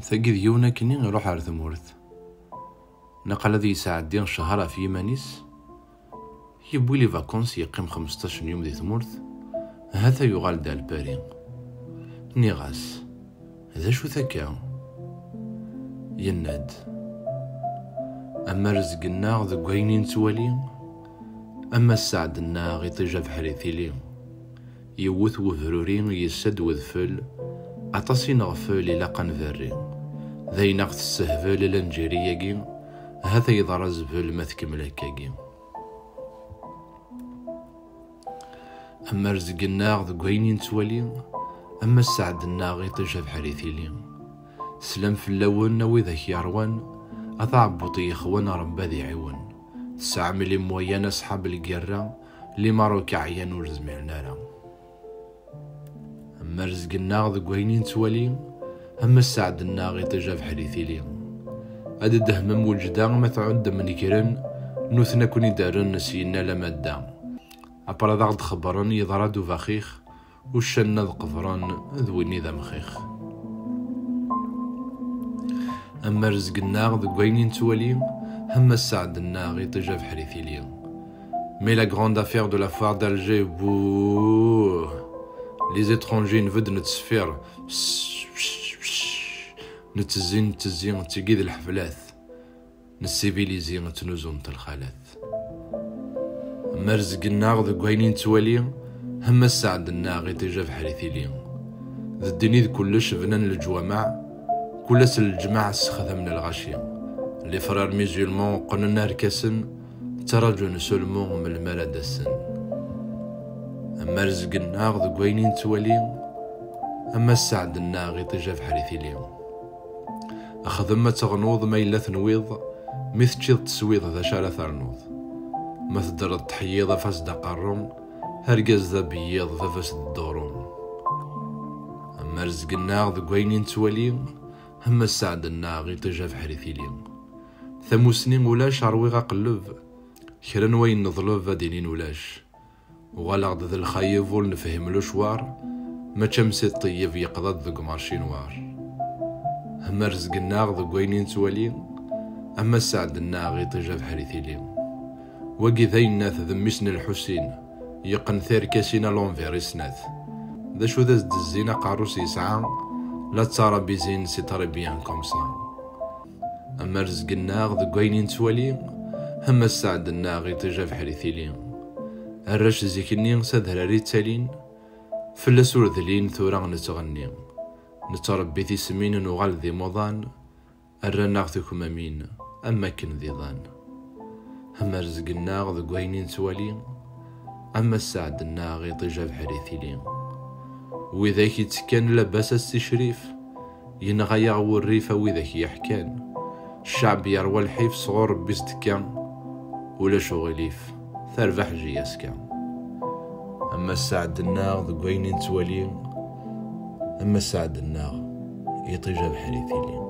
ثقي ديونا كني يروح على ثمورث نقل ذي يساعدين شهر في يمانيس يبوي لي فاكونس يقيم 15 يوم ذي ثمورث هذا يغال دا البارين نيغاس هذا شو ثكا يناد أما رزقنا ذو قينين توالي أما السعدنا غيطيجا بحريثيلي يوث وفرورين يسد وذفل أطاسين غفل إلا قنفري ذي نغث السهفل لنجيرياكي هذا يضرى زفل ما تكملكاكي أما رزقنا ذو قينين توالي أما السعدنا غيطيجا بحريثيلي سلام في اللون وذاك يروان أطعبطي إخوان ربا ذي عيون 9 ملي مويان أصحاب القرة اللي ماروك عيان ورزمعنا راه أما رزقنا ذو قوينين توالي أما السعدنا غيطيجا بحريثيلي هاد الدهمم وجدا ما تعد من كرن نوثنا كوني دارن نسينا لمادا أبرا ذاغد خبرن يضرا دو فاخيخ وشنا ذو قفران ذويني ذا مخيخ أما رزقنا ذو قوينين توالي أما السعدنا غيطيجا بحريثيلي مي لا غروند افير دو لا فوار d'Alger بوه لي étrangers نفد نتسفير نتزين تقيد الحفلات نسيبيليزي نتنوزون الخالات أما رزقنا ذو قوينين توالي أما السعدنا غيطيجا بحريثيلي ذو الدنيا كلش فنان الجوامع كلس الجماعة السخذة من الغاشية لي فرار ميزيولمون قننا ركاسن تراجعون سولمون من المال داسن أما رزقنا ذو قوينين توالي أما السعدنا غيطيجا بحريثيلي أخذ ما تغنوض ما إلا ثنويض مثل تسويض ذا شارة ثرنوض ما تدر التحييض فاس دا قارون هرقاز ذا بيض فاس الدورون أما رزقنا ذو قوينين توالي أما السعدنا غيطيجا بحريثيلي ثموسنين ولاش عرويغا قلب كرا وين نظلب دينين ولاش وغالغد ذا الخايف ولنفهم شوار ما تشمسي الطيب يقضى ذو قمارشي نوار أما رزقنا ذو قوينين توالي أما السعدنا غيطيجا بحريثيلي وقي ذاين ناث ذميسن الحسين يقن ثير كاسينا لونفير سناث ذا شو ذا زد الزينة قاروس يسعى لا ترى بزين سي ترى بيان كومسا أما رزقنا ذو قوينين توالي أما السعدنا غيطيجا بحريثيلي الرش زيكني سادهراري تالين فلا سور ذلين ثورا نتغني نتربي ذي سمين نغال ذي موضان الرنا غثكم أمين أما كن ذي ضان أما رزقنا ذو قوينين توالي أما السعدنا غيطيجا بحريثيلي وذاك يتكان لباس التشريف ينغيا والريف وذاك يحكان الشعب يروى الحيف صغور بيستكان ولا شغليف ثربح جياسكا أما السعدنا ذو قوينين توالي أما السعدنا يطيجا بحريثيلي